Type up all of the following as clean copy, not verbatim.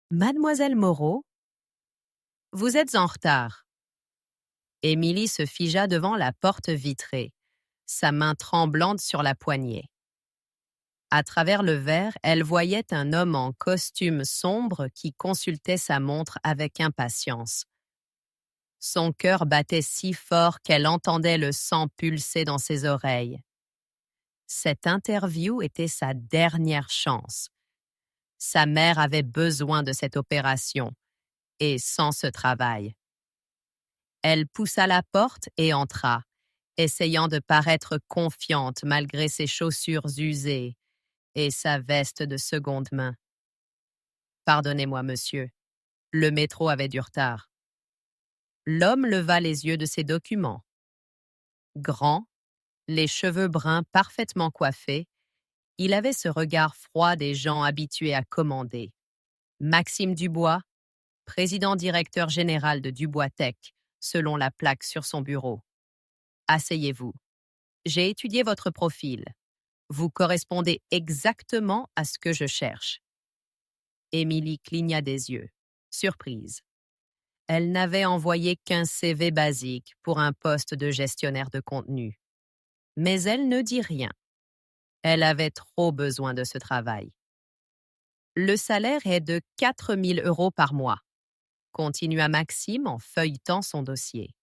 Mademoiselle Moreau, vous êtes en retard. Émilie se figea devant la porte vitrée, sa main tremblante sur la poignée. À travers le verre, elle voyait un homme en costume sombre qui consultait sa montre avec impatience. Son cœur battait si fort qu'elle entendait le sang pulser dans ses oreilles. Cette interview était sa dernière chance. Sa mère avait besoin de cette opération, et sans ce travail. Elle poussa la porte et entra, essayant de paraître confiante malgré ses chaussures usées et sa veste de seconde main. « Pardonnez-moi, monsieur. Le métro avait du retard. » L'homme leva les yeux de ses documents. Grand, les cheveux bruns parfaitement coiffés, il avait ce regard froid des gens habitués à commander. Maxime Dubois, président-directeur général de Dubois Tech, selon la plaque sur son bureau. Asseyez-vous. J'ai étudié votre profil. Vous correspondez exactement à ce que je cherche. Émilie cligna des yeux, surprise. Elle n'avait envoyé qu'un CV basique pour un poste de gestionnaire de contenu. Mais elle ne dit rien. Elle avait trop besoin de ce travail. Le salaire est de 4 000 € par mois, continua Maxime en feuilletant son dossier.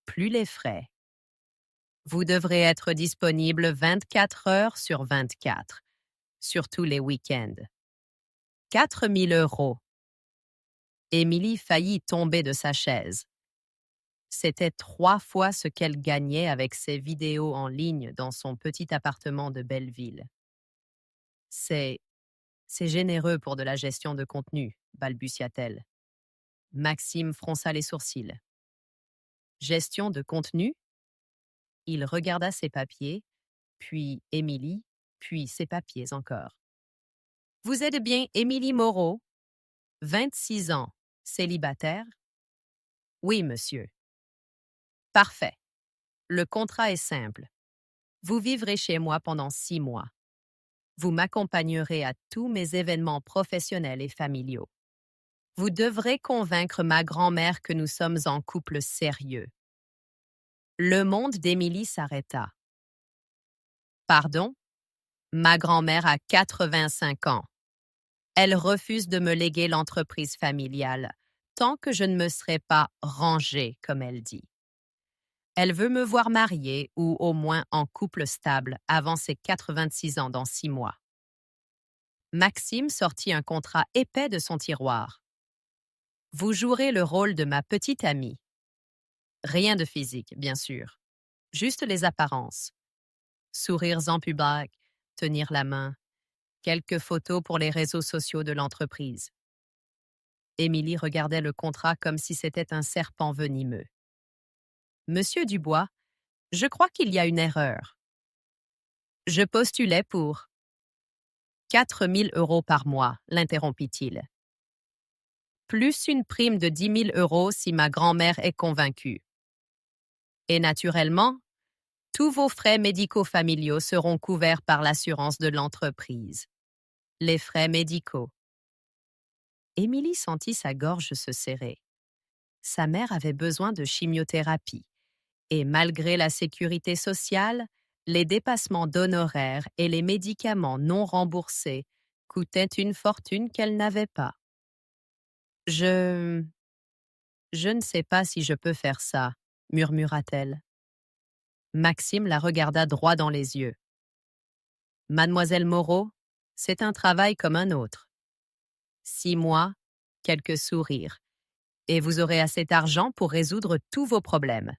Plus les frais. Vous devrez être disponible 24 heures sur 24, surtout les week-ends. 4 000 €. Émilie faillit tomber de sa chaise. C'était 3 fois ce qu'elle gagnait avec ses vidéos en ligne dans son petit appartement de Belleville. C'est généreux pour de la gestion de contenu, balbutia-t-elle. Maxime fronça les sourcils. Gestion de contenu? Il regarda ses papiers, puis Émilie, puis ses papiers encore. Vous êtes bien Émilie Moreau, 26 ans, célibataire? Oui, monsieur. Parfait. Le contrat est simple. Vous vivrez chez moi pendant 6 mois. Vous m'accompagnerez à tous mes événements professionnels et familiaux. Vous devrez convaincre ma grand-mère que nous sommes en couple sérieux. Le monde d'Émilie s'arrêta. Pardon? Ma grand-mère a 85 ans. Elle refuse de me léguer l'entreprise familiale tant que je ne me serai pas rangée, comme elle dit. Elle veut me voir mariée ou au moins en couple stable avant ses 86 ans dans 6 mois. Maxime sortit un contrat épais de son tiroir. Vous jouerez le rôle de ma petite amie. Rien de physique, bien sûr. Juste les apparences. Sourires en public, tenir la main, quelques photos pour les réseaux sociaux de l'entreprise. Émilie regardait le contrat comme si c'était un serpent venimeux. Monsieur Dubois, je crois qu'il y a une erreur. Je postulais pour 4 000 € par mois, l'interrompit-il. Plus une prime de 10 000 € si ma grand-mère est convaincue. Et naturellement, tous vos frais médicaux familiaux seront couverts par l'assurance de l'entreprise. Les frais médicaux. Émilie sentit sa gorge se serrer. Sa mère avait besoin de chimiothérapie. Et malgré la sécurité sociale, les dépassements d'honoraires et les médicaments non remboursés coûtaient une fortune qu'elle n'avait pas. Je ne sais pas si je peux faire ça, murmura-t-elle. Maxime la regarda droit dans les yeux. Mademoiselle Moreau, c'est un travail comme un autre. 6 mois, quelques sourires, et vous aurez assez d'argent pour résoudre tous vos problèmes.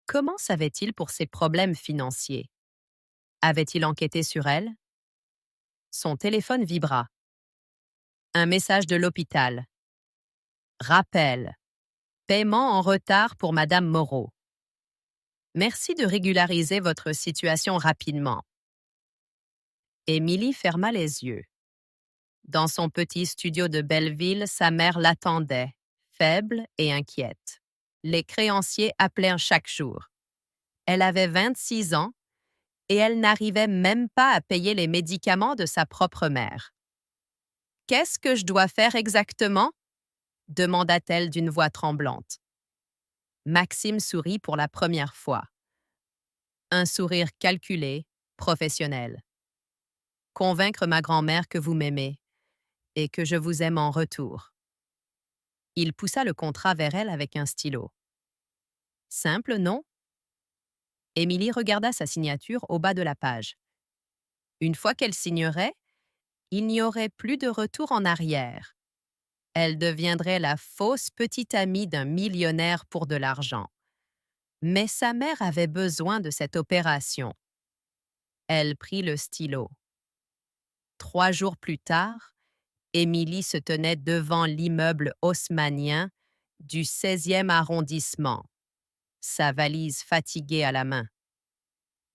Comment savait-il pour ses problèmes financiers? Avait-il enquêté sur elle? Son téléphone vibra. Un message de l'hôpital. Rappel. Paiement en retard pour Madame Moreau. Merci de régulariser votre situation rapidement. Émilie ferma les yeux. Dans son petit studio de Belleville, sa mère l'attendait, faible et inquiète. Les créanciers appelaient chaque jour. Elle avait 26 ans et elle n'arrivait même pas à payer les médicaments de sa propre mère. Qu'est-ce que je dois faire exactement? Demanda-t-elle d'une voix tremblante. Maxime sourit pour la première fois. Un sourire calculé, professionnel. Convaincre ma grand-mère que vous m'aimez et que je vous aime en retour. Il poussa le contrat vers elle avec un stylo. Simple, non? Émilie regarda sa signature au bas de la page. Une fois qu'elle signerait, il n'y aurait plus de retour en arrière. Elle deviendrait la fausse petite amie d'un millionnaire pour de l'argent. Mais sa mère avait besoin de cette opération. Elle prit le stylo. 3 jours plus tard, Émilie se tenait devant l'immeuble haussmannien du 16e arrondissement, sa valise fatiguée à la main.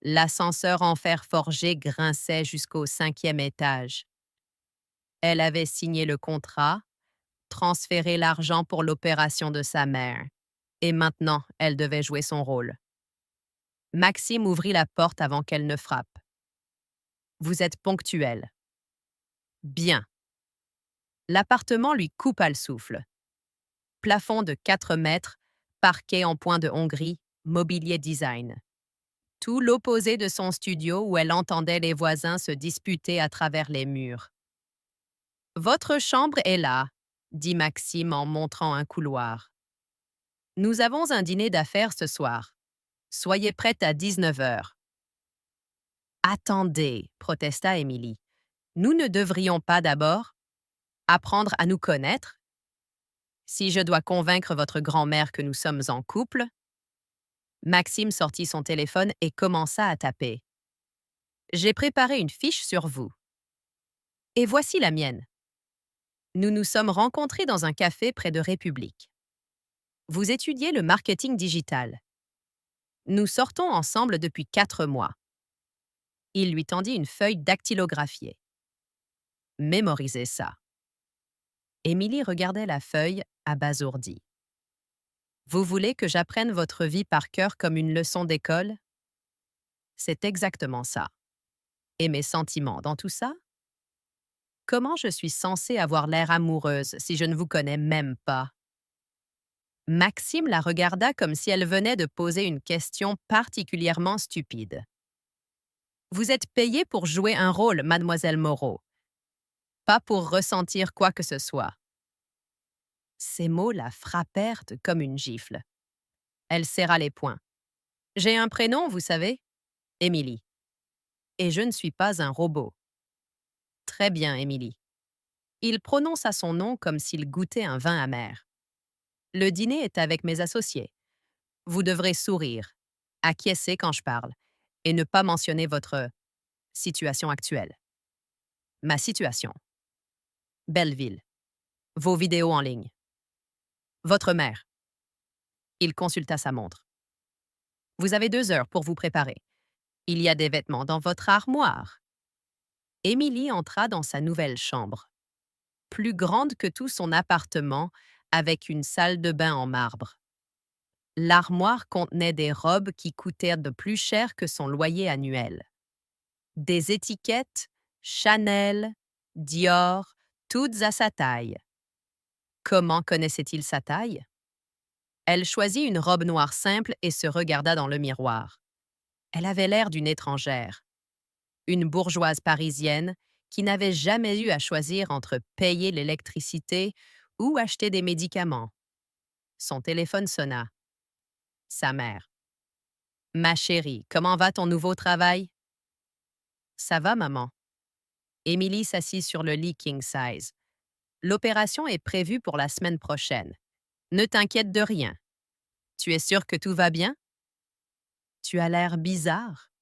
L'ascenseur en fer forgé grinçait jusqu'au 5e étage. Elle avait signé le contrat, transféré l'argent pour l'opération de sa mère, et maintenant elle devait jouer son rôle. Maxime ouvrit la porte avant qu'elle ne frappe. « Vous êtes ponctuelle. »« Bien. » L'appartement lui coupa le souffle. Plafond de 4 mètres, parquet en point de Hongrie, mobilier design. Tout l'opposé de son studio où elle entendait les voisins se disputer à travers les murs. « Votre chambre est là, » dit Maxime en montrant un couloir. « Nous avons un dîner d'affaires ce soir. Soyez prête à 19h. »« Attendez, » protesta Émilie. « Nous ne devrions pas d'abord apprendre à nous connaître? Si je dois convaincre votre grand-mère que nous sommes en couple… » Maxime sortit son téléphone et commença à taper. « J'ai préparé une fiche sur vous. Et voici la mienne. Nous nous sommes rencontrés dans un café près de République. Vous étudiez le marketing digital. Nous sortons ensemble depuis 4 mois. » Il lui tendit une feuille dactylographiée. « Mémorisez ça. » Émilie regardait la feuille, abasourdie. « Vous voulez que j'apprenne votre vie par cœur comme une leçon d'école? » C'est exactement ça. Et mes sentiments dans tout ça? Comment je suis censée avoir l'air amoureuse si je ne vous connais même pas? Maxime la regarda comme si elle venait de poser une question particulièrement stupide. Vous êtes payée pour jouer un rôle, mademoiselle Moreau, pas pour ressentir quoi que ce soit. Ces mots la frappèrent comme une gifle. Elle serra les poings. J'ai un prénom, vous savez? Émilie. Et je ne suis pas un robot. Très bien, Émilie. Il prononça son nom comme s'il goûtait un vin amer. Le dîner est avec mes associés. Vous devrez sourire, acquiescer quand je parle, et ne pas mentionner votre situation actuelle. Ma situation. Belleville. Vos vidéos en ligne. Votre mère. Il consulta sa montre. Vous avez 2 heures pour vous préparer. Il y a des vêtements dans votre armoire. Émilie entra dans sa nouvelle chambre, plus grande que tout son appartement, avec une salle de bain en marbre. L'armoire contenait des robes qui coûtèrent de plus cher que son loyer annuel. Des étiquettes Chanel, Dior, toutes à sa taille. Comment connaissait-il sa taille? Elle choisit une robe noire simple et se regarda dans le miroir. Elle avait l'air d'une étrangère. Une bourgeoise parisienne qui n'avait jamais eu à choisir entre payer l'électricité ou acheter des médicaments. Son téléphone sonna. Sa mère. « Ma chérie, comment va ton nouveau travail? »« Ça va, maman. » Émilie s'assit sur le lit king size. « L'opération est prévue pour la semaine prochaine. Ne t'inquiète de rien. Tu es sûre que tout va bien? » « Tu as l'air bizarre. »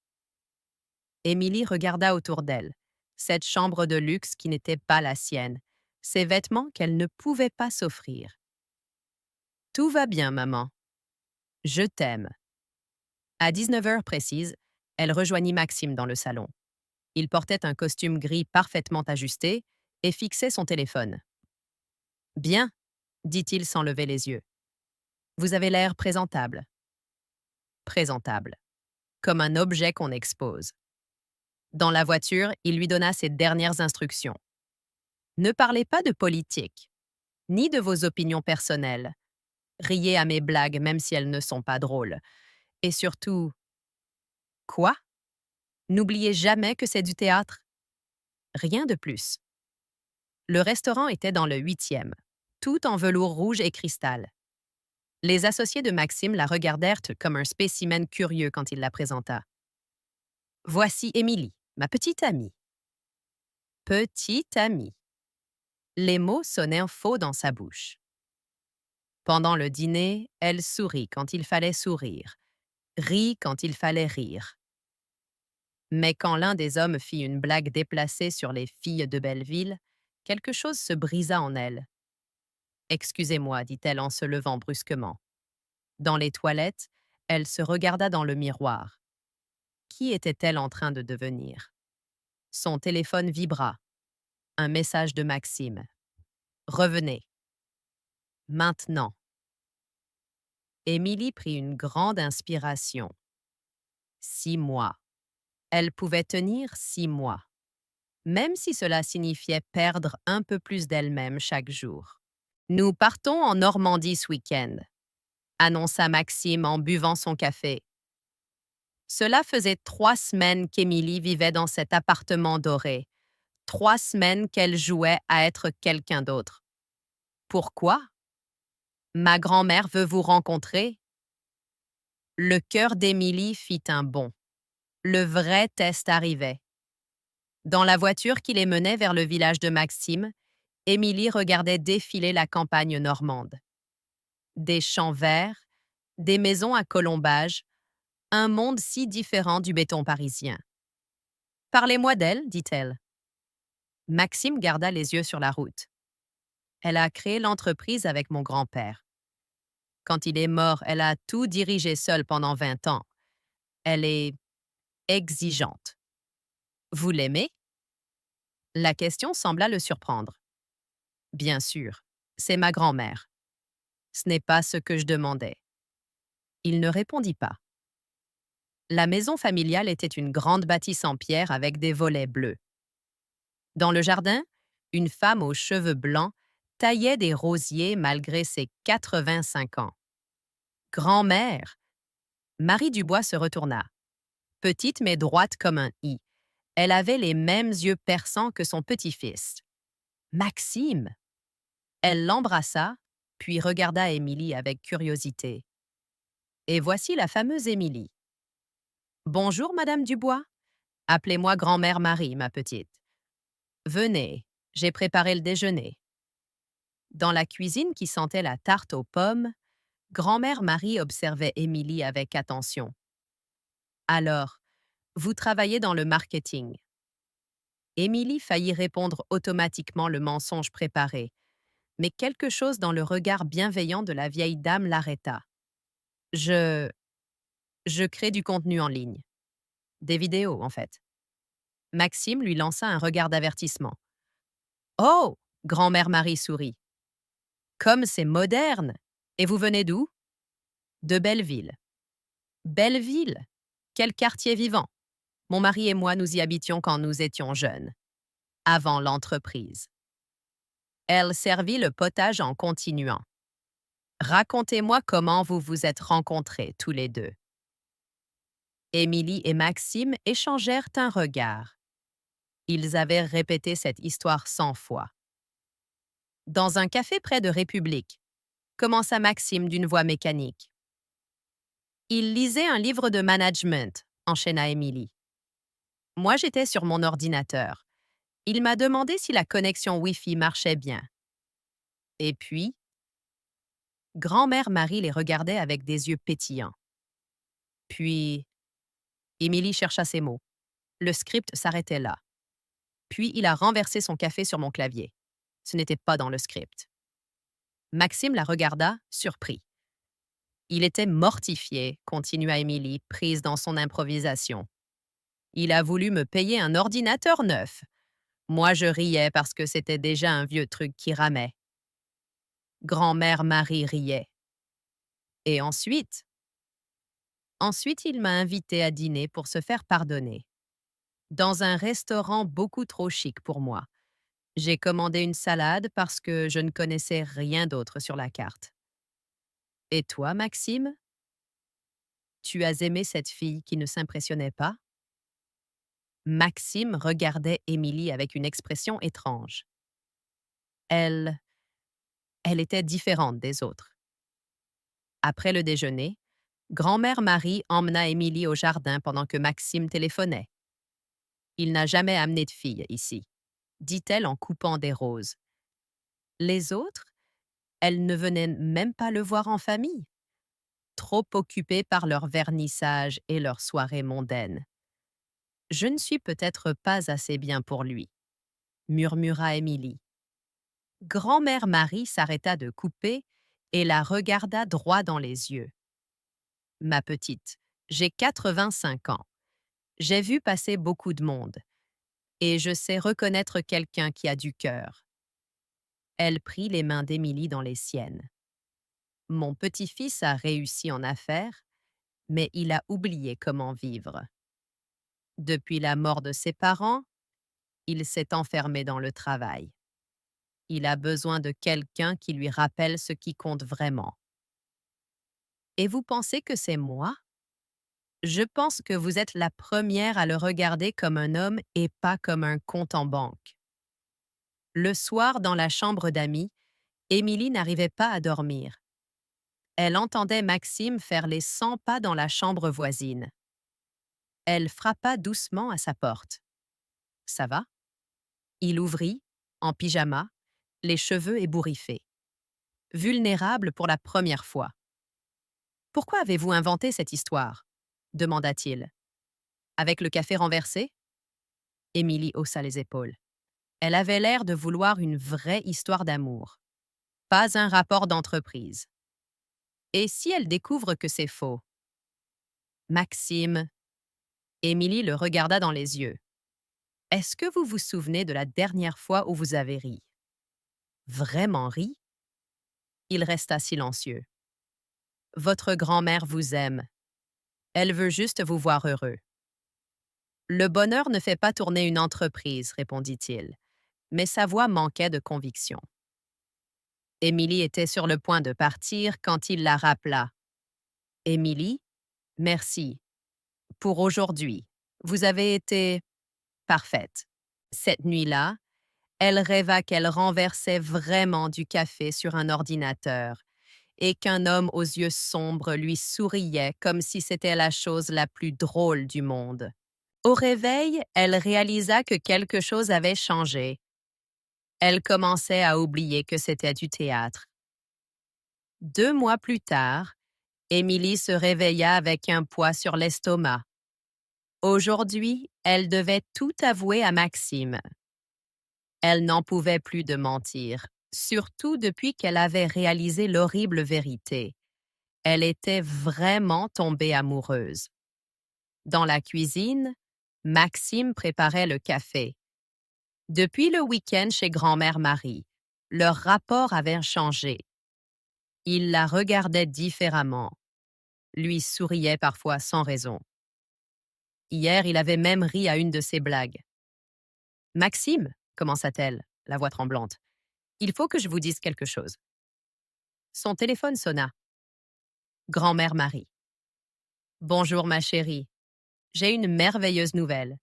Émilie regarda autour d'elle. Cette chambre de luxe qui n'était pas la sienne. Ces vêtements qu'elle ne pouvait pas s'offrir. « Tout va bien, maman. Je t'aime. » À 19h précise, elle rejoignit Maxime dans le salon. Il portait un costume gris parfaitement ajusté et fixait son téléphone. « Bien, » dit-il sans lever les yeux. « Vous avez l'air présentable. » Présentable. Comme un objet qu'on expose. Dans la voiture, il lui donna ses dernières instructions. Ne parlez pas de politique, ni de vos opinions personnelles. Riez à mes blagues même si elles ne sont pas drôles. Et surtout, quoi? N'oubliez jamais que c'est du théâtre. Rien de plus. Le restaurant était dans le 8e, tout en velours rouge et cristal. Les associés de Maxime la regardèrent comme un spécimen curieux quand il la présenta. Voici Émilie, ma petite amie. Petite amie. Les mots sonnèrent faux dans sa bouche. Pendant le dîner, elle sourit quand il fallait sourire, rit quand il fallait rire. Mais quand l'un des hommes fit une blague déplacée sur les filles de Belleville, quelque chose se brisa en elle. Excusez-moi, dit-elle en se levant brusquement. Dans les toilettes, elle se regarda dans le miroir. Qui était-elle en train de devenir? Son téléphone vibra. Un message de Maxime. Revenez. Maintenant. Émilie prit une grande inspiration. 6 mois. Elle pouvait tenir 6 mois, même si cela signifiait perdre un peu plus d'elle-même chaque jour. Nous partons en Normandie ce week-end, annonça Maxime en buvant son café. Cela faisait 3 semaines qu'Émilie vivait dans cet appartement doré, 3 semaines qu'elle jouait à être quelqu'un d'autre. Pourquoi? Ma grand-mère veut vous rencontrer. Le cœur d'Émilie fit un bond. Le vrai test arrivait. Dans la voiture qui les menait vers le village de Maxime, Émilie regardait défiler la campagne normande. Des champs verts, des maisons à colombages, un monde si différent du béton parisien. Parlez-moi d'elle, dit-elle. Maxime garda les yeux sur la route. Elle a créé l'entreprise avec mon grand-père. Quand il est mort, elle a tout dirigé seule pendant 20 ans. Elle est exigeante. Vous l'aimez? La question sembla le surprendre. Bien sûr, c'est ma grand-mère. Ce n'est pas ce que je demandais. Il ne répondit pas. La maison familiale était une grande bâtisse en pierre avec des volets bleus. Dans le jardin, une femme aux cheveux blancs taillait des rosiers malgré ses 85 ans. Grand-mère! Marie Dubois se retourna. Petite mais droite comme un i. Elle avait les mêmes yeux perçants que son petit-fils. Maxime! Elle l'embrassa, puis regarda Émilie avec curiosité. Et voici la fameuse Émilie. Bonjour, Madame Dubois. Appelez-moi grand-mère Marie, ma petite. Venez, j'ai préparé le déjeuner. Dans la cuisine qui sentait la tarte aux pommes, grand-mère Marie observait Émilie avec attention. Alors, vous travaillez dans le marketing. Émilie faillit répondre automatiquement le mensonge préparé, mais quelque chose dans le regard bienveillant de la vieille dame l'arrêta. Je crée du contenu en ligne. Des vidéos, en fait. Maxime lui lança un regard d'avertissement. Oh! Grand-mère Marie sourit. Comme c'est moderne! Et vous venez d'où? De Belleville. Belleville! Quel quartier vivant! Mon mari et moi nous y habitions quand nous étions jeunes, avant l'entreprise. Elle servit le potage en continuant. Racontez-moi comment vous vous êtes rencontrés tous les deux. Émilie et Maxime échangèrent un regard. Ils avaient répété cette histoire 100 fois. Dans un café près de République, commença Maxime d'une voix mécanique. Il lisait un livre de management, enchaîna Émilie. Moi, j'étais sur mon ordinateur. Il m'a demandé si la connexion Wi-Fi marchait bien. Et puis, grand-mère Marie les regardait avec des yeux pétillants. Puis, Émilie chercha ses mots. Le script s'arrêtait là. Puis, il a renversé son café sur mon clavier. Ce n'était pas dans le script. Maxime la regarda, surpris. Il était mortifié, continua Émilie, prise dans son improvisation. Il a voulu me payer un ordinateur neuf. Moi, je riais parce que c'était déjà un vieux truc qui ramait. Grand-mère Marie riait. Et ensuite? Ensuite, il m'a invité à dîner pour se faire pardonner. Dans un restaurant beaucoup trop chic pour moi. J'ai commandé une salade parce que je ne connaissais rien d'autre sur la carte. Et toi, Maxime? Tu as aimé cette fille qui ne s'impressionnait pas? Maxime regardait Émilie avec une expression étrange. Elle, elle était différente des autres. Après le déjeuner, grand-mère Marie emmena Émilie au jardin pendant que Maxime téléphonait. Il n'a jamais amené de fille ici, dit-elle en coupant des roses. Les autres, elles ne venaient même pas le voir en famille, trop occupées par leur vernissage et leurs soirées mondaines. Je ne suis peut-être pas assez bien pour lui, murmura Émilie. Grand-mère Marie s'arrêta de couper et la regarda droit dans les yeux. Ma petite, j'ai 85 ans. J'ai vu passer beaucoup de monde et je sais reconnaître quelqu'un qui a du cœur. Elle prit les mains d'Émilie dans les siennes. Mon petit-fils a réussi en affaires, mais il a oublié comment vivre. Depuis la mort de ses parents, il s'est enfermé dans le travail. Il a besoin de quelqu'un qui lui rappelle ce qui compte vraiment. Et vous pensez que c'est moi? Je pense que vous êtes la première à le regarder comme un homme et pas comme un compte en banque. Le soir, dans la chambre d'amis, Émilie n'arrivait pas à dormir. Elle entendait Maxime faire les 100 pas dans la chambre voisine. Elle frappa doucement à sa porte. « Ça va ?» Il ouvrit, en pyjama, les cheveux ébouriffés. Vulnérable pour la première fois. « Pourquoi avez-vous inventé cette histoire ?» demanda-t-il. « Avec le café renversé ?» Émilie haussa les épaules. Elle avait l'air de vouloir une vraie histoire d'amour. Pas un rapport d'entreprise. Et si elle découvre que c'est faux? Maxime. Émilie le regarda dans les yeux. Est-ce que vous vous souvenez de la dernière fois où vous avez ri? Vraiment ri? Il resta silencieux. Votre grand-mère vous aime. Elle veut juste vous voir heureux. Le bonheur ne fait pas tourner une entreprise, répondit-il, mais sa voix manquait de conviction. Émilie était sur le point de partir quand il la rappela. Émilie, merci. Pour aujourd'hui, vous avez été parfaite. Cette nuit-là, elle rêva qu'elle renversait vraiment du café sur un ordinateur et qu'un homme aux yeux sombres lui souriait comme si c'était la chose la plus drôle du monde. Au réveil, elle réalisa que quelque chose avait changé. Elle commençait à oublier que c'était du théâtre. 2 mois plus tard, Émilie se réveilla avec un poids sur l'estomac. Aujourd'hui, elle devait tout avouer à Maxime. Elle n'en pouvait plus de mentir, surtout depuis qu'elle avait réalisé l'horrible vérité. Elle était vraiment tombée amoureuse. Dans la cuisine, Maxime préparait le café. Depuis le week-end chez grand-mère Marie, leur rapport avait changé. Il la regardait différemment, lui souriait parfois sans raison. Hier, il avait même ri à une de ses blagues. « Maxime, commença-t-elle, la voix tremblante, il faut que je vous dise quelque chose. » Son téléphone sonna. Grand-mère Marie. « Bonjour ma chérie. J'ai une merveilleuse nouvelle.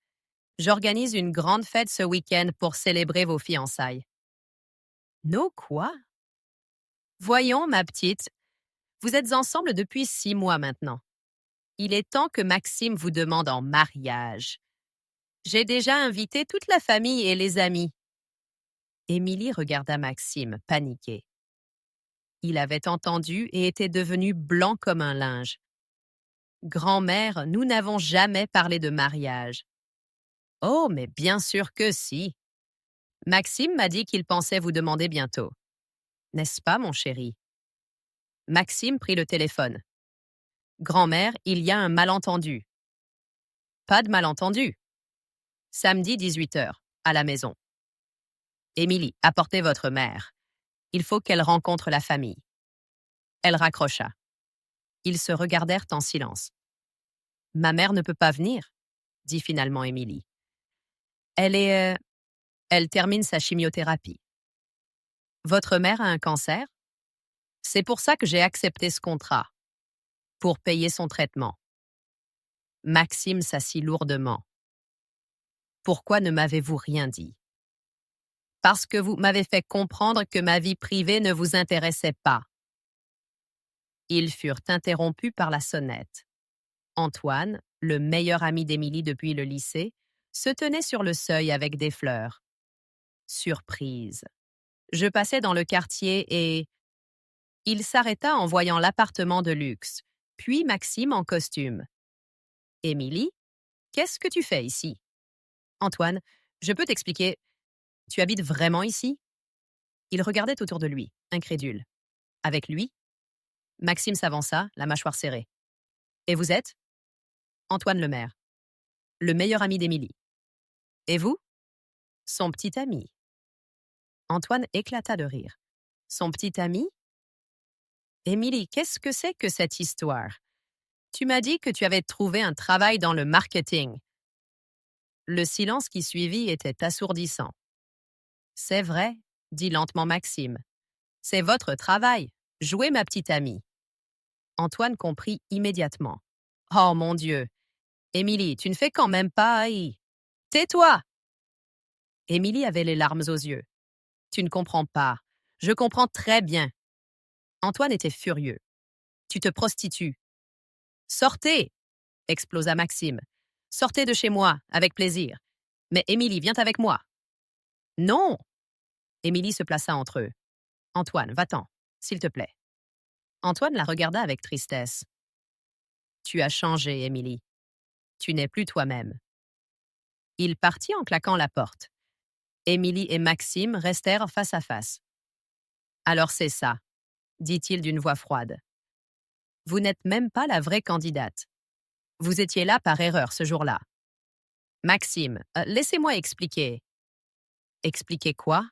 J'organise une grande fête ce week-end pour célébrer vos fiançailles. » Nos quoi? Voyons, ma petite, vous êtes ensemble depuis 6 mois maintenant. Il est temps que Maxime vous demande en mariage. J'ai déjà invité toute la famille et les amis. Émilie regarda Maxime, paniquée. Il avait entendu et était devenu blanc comme un linge. Grand-mère, nous n'avons jamais parlé de mariage. Oh, mais bien sûr que si. Maxime m'a dit qu'il pensait vous demander bientôt. N'est-ce pas, mon chéri? Maxime prit le téléphone. Grand-mère, il y a un malentendu. Pas de malentendu. Samedi 18h, à la maison. Émilie, apportez votre mère. Il faut qu'elle rencontre la famille. Elle raccrocha. Ils se regardèrent en silence. Ma mère ne peut pas venir, dit finalement Émilie. Elle est Elle termine sa chimiothérapie. Votre mère a un cancer? C'est pour ça que j'ai accepté ce contrat, pour payer son traitement. Maxime s'assit lourdement. Pourquoi ne m'avez-vous rien dit? Parce que vous m'avez fait comprendre que ma vie privée ne vous intéressait pas. Ils furent interrompus par la sonnette. Antoine, le meilleur ami d'Émilie depuis le lycée, se tenait sur le seuil avec des fleurs. Surprise. Je passais dans le quartier et... Il s'arrêta en voyant l'appartement de luxe, puis Maxime en costume. « Émilie, qu'est-ce que tu fais ici? » ?»« Antoine, je peux t'expliquer. Tu habites vraiment ici? » Il regardait autour de lui, incrédule. Avec lui? Maxime s'avança, la mâchoire serrée. « Et vous êtes? » Antoine Lemaire, le meilleur ami d'Émilie. « Et vous? » Son petit ami. Antoine éclata de rire. « Son petit ami? » Émilie, qu'est-ce que c'est que cette histoire? Tu m'as dit que tu avais trouvé un travail dans le marketing. Le silence qui suivit était assourdissant. C'est vrai, dit lentement Maxime. C'est votre travail. Jouez ma petite amie. Antoine comprit immédiatement. Oh mon Dieu! Émilie, tu ne fais quand même pas haï. Tais-toi! Émilie avait les larmes aux yeux. Tu ne comprends pas. Je comprends très bien. Antoine était furieux. Tu te prostitues. Sortez! Explosa Maxime. Sortez de chez moi, avec plaisir. Mais Émilie, viens avec moi. Non! Émilie se plaça entre eux. Antoine, va-t'en, s'il te plaît. Antoine la regarda avec tristesse. Tu as changé, Émilie. Tu n'es plus toi-même. Il partit en claquant la porte. Émilie et Maxime restèrent face à face. Alors c'est ça, dit-il d'une voix froide. Vous n'êtes même pas la vraie candidate. Vous étiez là par erreur ce jour-là. Maxime, laissez-moi expliquer. Expliquer quoi?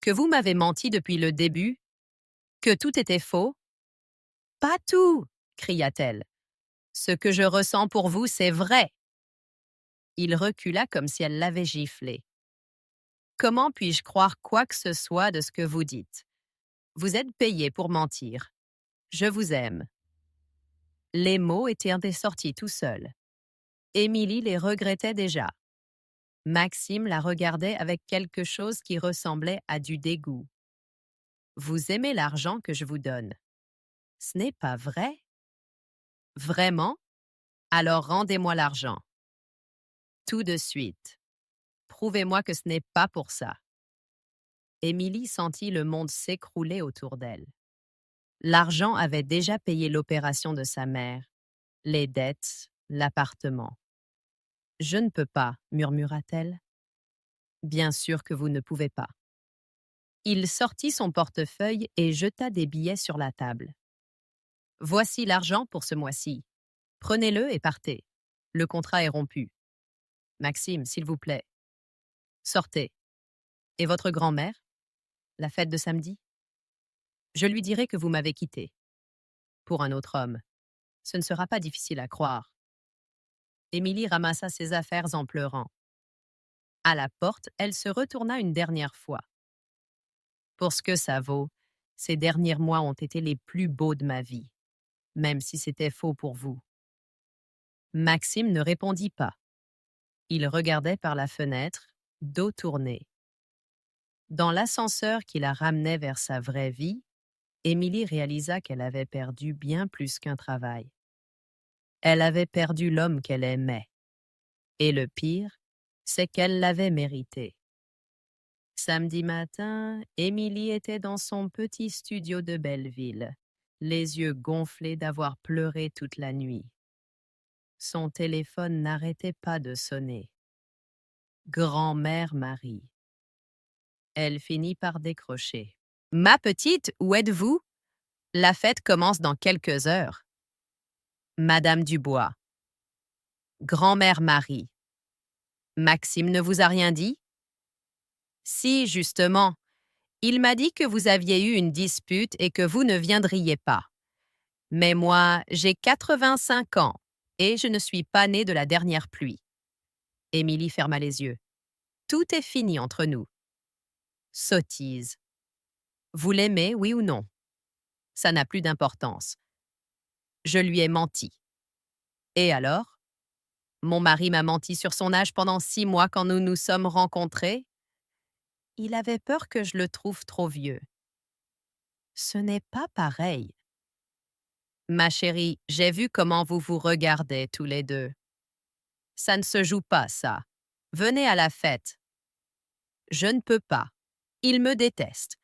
Que vous m'avez menti depuis le début? Que tout était faux? Pas tout, cria-t-elle. Ce que je ressens pour vous, c'est vrai. Il recula comme si elle l'avait giflé. Comment puis-je croire quoi que ce soit de ce que vous dites? Vous êtes payé pour mentir. Je vous aime. Les mots étaient sortis tout seuls. Émilie les regrettait déjà. Maxime la regardait avec quelque chose qui ressemblait à du dégoût. Vous aimez l'argent que je vous donne. Ce n'est pas vrai? Vraiment? Alors rendez-moi l'argent. Tout de suite. Prouvez-moi que ce n'est pas pour ça. Émilie sentit le monde s'écrouler autour d'elle. L'argent avait déjà payé l'opération de sa mère, les dettes, l'appartement. « Je ne peux pas, murmura-t-elle. « Bien sûr que vous ne pouvez pas. » Il sortit son portefeuille et jeta des billets sur la table. « Voici l'argent pour ce mois-ci. Prenez-le et partez. Le contrat est rompu. Maxime, s'il vous plaît. Sortez. Et votre grand-mère? La fête de samedi? Je lui dirai que vous m'avez quitté. Pour un autre homme. Ce ne sera pas difficile à croire. » Émilie ramassa ses affaires en pleurant. À la porte, elle se retourna une dernière fois. Pour ce que ça vaut, ces derniers mois ont été les plus beaux de ma vie, même si c'était faux pour vous. Maxime ne répondit pas. Il regardait par la fenêtre, dos tourné. Dans l'ascenseur qui la ramenait vers sa vraie vie, Émilie réalisa qu'elle avait perdu bien plus qu'un travail. Elle avait perdu l'homme qu'elle aimait. Et le pire, c'est qu'elle l'avait mérité. Samedi matin, Émilie était dans son petit studio de Belleville, les yeux gonflés d'avoir pleuré toute la nuit. Son téléphone n'arrêtait pas de sonner. Grand-mère Marie. Elle finit par décrocher. « Ma petite, où êtes-vous? La fête commence dans quelques heures. » Madame Dubois. Grand-mère Marie. Maxime ne vous a rien dit? Si, justement. Il m'a dit que vous aviez eu une dispute et que vous ne viendriez pas. Mais moi, j'ai 85 ans et je ne suis pas née de la dernière pluie. Émilie ferma les yeux. Tout est fini entre nous. Sottise. Vous l'aimez, oui ou non? Ça n'a plus d'importance. Je lui ai menti. Et alors? Mon mari m'a menti sur son âge pendant 6 mois quand nous nous sommes rencontrés. Il avait peur que je le trouve trop vieux. Ce n'est pas pareil. Ma chérie, j'ai vu comment vous vous regardez tous les deux. Ça ne se joue pas, ça. Venez à la fête. Je ne peux pas. Il me déteste.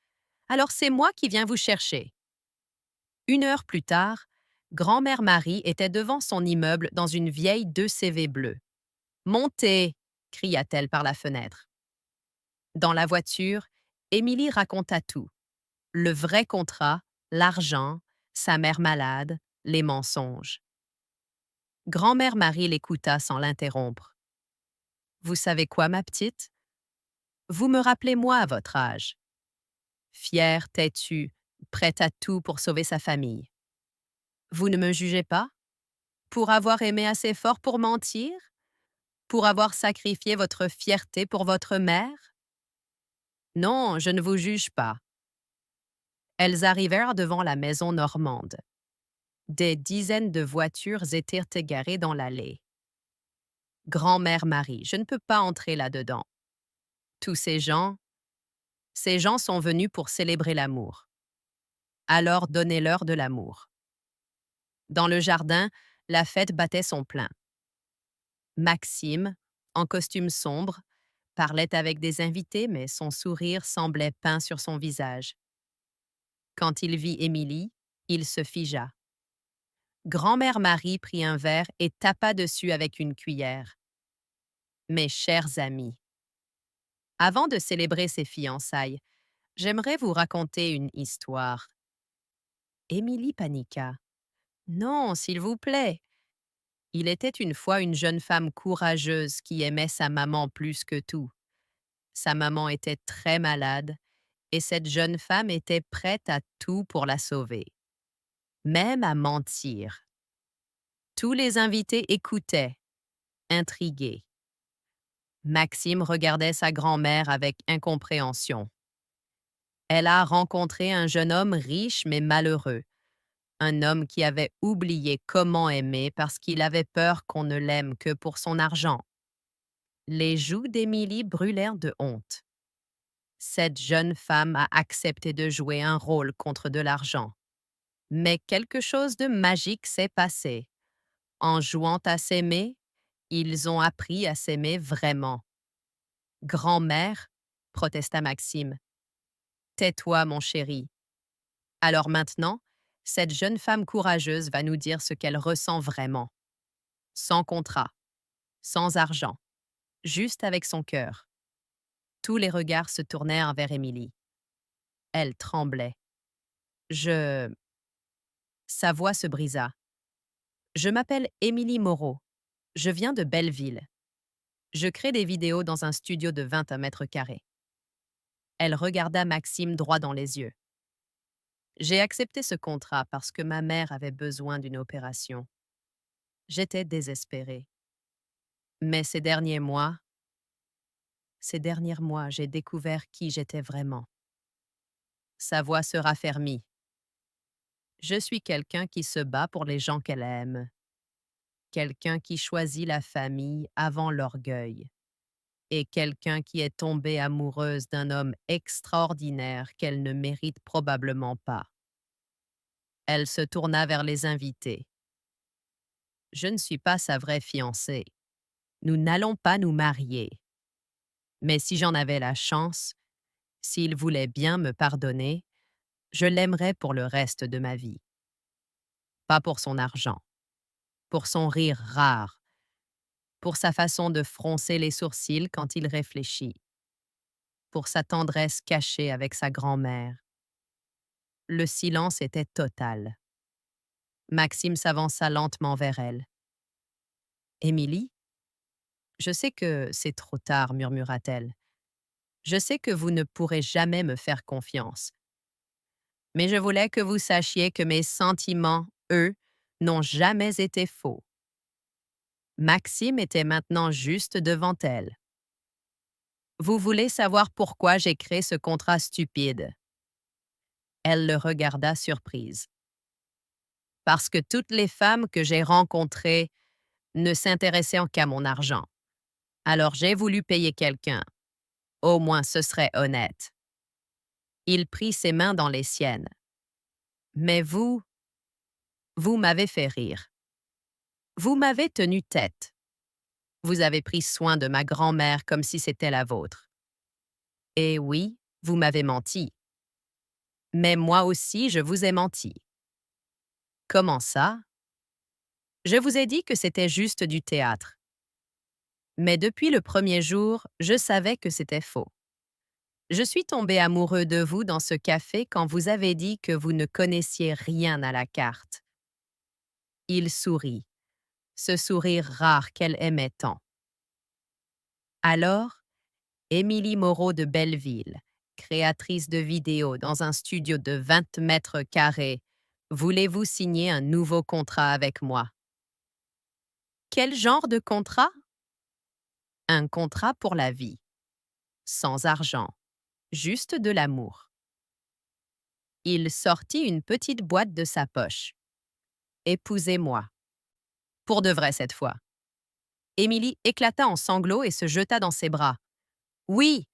Alors c'est moi qui viens vous chercher. 1 heure plus tard, grand-mère Marie était devant son immeuble dans une vieille 2CV bleue. Montez, cria-t-elle par la fenêtre. Dans la voiture, Émilie raconta tout. Le vrai contrat, l'argent, sa mère malade, les mensonges. Grand-mère Marie l'écouta sans l'interrompre. Vous savez quoi, ma petite? Vous me rappelez moi à votre âge. Fière, têtue, prête à tout pour sauver sa famille. Vous ne me jugez pas? Pour avoir aimé assez fort pour mentir? Pour avoir sacrifié votre fierté pour votre mère? Non, je ne vous juge pas. Elles arrivèrent devant la maison normande. Des dizaines de voitures étaient égarées dans l'allée. Grand-mère Marie, je ne peux pas entrer là-dedans. Tous ces gens sont venus pour célébrer l'amour. Alors donnez-leur de l'amour. Dans le jardin, la fête battait son plein. Maxime, en costume sombre, parlait avec des invités, mais son sourire semblait peint sur son visage. Quand il vit Émilie, il se figea. Grand-mère Marie prit un verre et tapa dessus avec une cuillère. Mes chers amis, avant de célébrer ses fiançailles, j'aimerais vous raconter une histoire. Émilie paniqua. Non, s'il vous plaît. Il était une fois une jeune femme courageuse qui aimait sa maman plus que tout. Sa maman était très malade et cette jeune femme était prête à tout pour la sauver, même à mentir. Tous les invités écoutaient, intrigués. Maxime regardait sa grand-mère avec incompréhension. Elle a rencontré un jeune homme riche mais malheureux, un homme qui avait oublié comment aimer parce qu'il avait peur qu'on ne l'aime que pour son argent. Les joues d'Émilie brûlèrent de honte. Cette jeune femme a accepté de jouer un rôle contre de l'argent. Mais quelque chose de magique s'est passé. En jouant à s'aimer, ils ont appris à s'aimer vraiment. Grand-mère, protesta Maxime. Tais-toi, mon chéri. Alors maintenant, cette jeune femme courageuse va nous dire ce qu'elle ressent vraiment. Sans contrat, sans argent, juste avec son cœur. Tous les regards se tournèrent vers Émilie. Elle tremblait. Sa voix se brisa. Je m'appelle Émilie Moreau. Je viens de Belleville. Je crée des vidéos dans un studio de 21 mètres carrés. Elle regarda Maxime droit dans les yeux. J'ai accepté ce contrat parce que ma mère avait besoin d'une opération. J'étais désespérée. Mais ces derniers mois, j'ai découvert qui j'étais vraiment. Sa voix se raffermit. Je suis quelqu'un qui se bat pour les gens qu'elle aime. Quelqu'un qui choisit la famille avant l'orgueil. Et quelqu'un qui est tombée amoureuse d'un homme extraordinaire qu'elle ne mérite probablement pas. Elle se tourna vers les invités. Je ne suis pas sa vraie fiancée. Nous n'allons pas nous marier. Mais si j'en avais la chance, s'il voulait bien me pardonner, je l'aimerais pour le reste de ma vie. Pas pour son argent, pour son rire rare, pour sa façon de froncer les sourcils quand il réfléchit, pour sa tendresse cachée avec sa grand-mère. Le silence était total. Maxime s'avança lentement vers elle. Émilie, je sais que c'est trop tard, murmura-t-elle. Je sais que vous ne pourrez jamais me faire confiance. Mais je voulais que vous sachiez que mes sentiments, eux, n'ont jamais été faux. Maxime était maintenant juste devant elle. Vous voulez savoir pourquoi j'ai créé ce contrat stupide? Elle le regarda surprise. Parce que toutes les femmes que j'ai rencontrées ne s'intéressaient qu'à mon argent. Alors j'ai voulu payer quelqu'un. Au moins ce serait honnête. Il prit ses mains dans les siennes. Mais vous m'avez fait rire. Vous m'avez tenu tête. Vous avez pris soin de ma grand-mère comme si c'était la vôtre. Et oui, vous m'avez menti. Mais moi aussi, je vous ai menti. Comment ça? Je vous ai dit que c'était juste du théâtre. Mais depuis le premier jour, je savais que c'était faux. Je suis tombé amoureux de vous dans ce café quand vous avez dit que vous ne connaissiez rien à la carte. Il sourit, ce sourire rare qu'elle aimait tant. Alors, Émilie Moreau de Belleville, créatrice de vidéos dans un studio de 20 mètres carrés, voulez-vous signer un nouveau contrat avec moi? Quel genre de contrat? Un contrat pour la vie, sans argent, juste de l'amour. Il sortit une petite boîte de sa poche. Épousez-moi. Pour de vrai cette fois. Émilie éclata en sanglots et se jeta dans ses bras. Oui,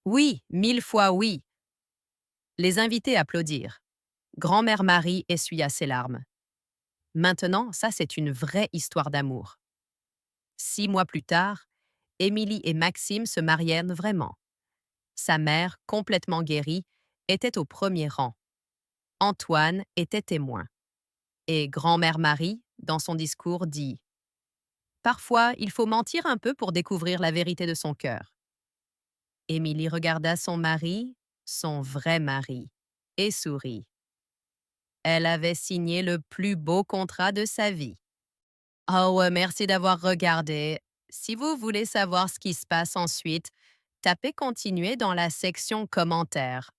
oui, 1000 fois oui. Les invités applaudirent. Grand-mère Marie essuya ses larmes. Maintenant, ça c'est une vraie histoire d'amour. 6 mois plus tard, Émilie et Maxime se marièrent vraiment. Sa mère, complètement guérie, était au premier rang. Antoine était témoin. Et grand-mère Marie, dans son discours, dit « Parfois, il faut mentir un peu pour découvrir la vérité de son cœur. » Émilie regarda son mari, son vrai mari, et sourit. Elle avait signé le plus beau contrat de sa vie. Oh, merci d'avoir regardé. Si vous voulez savoir ce qui se passe ensuite, tapez continuer dans la section commentaires.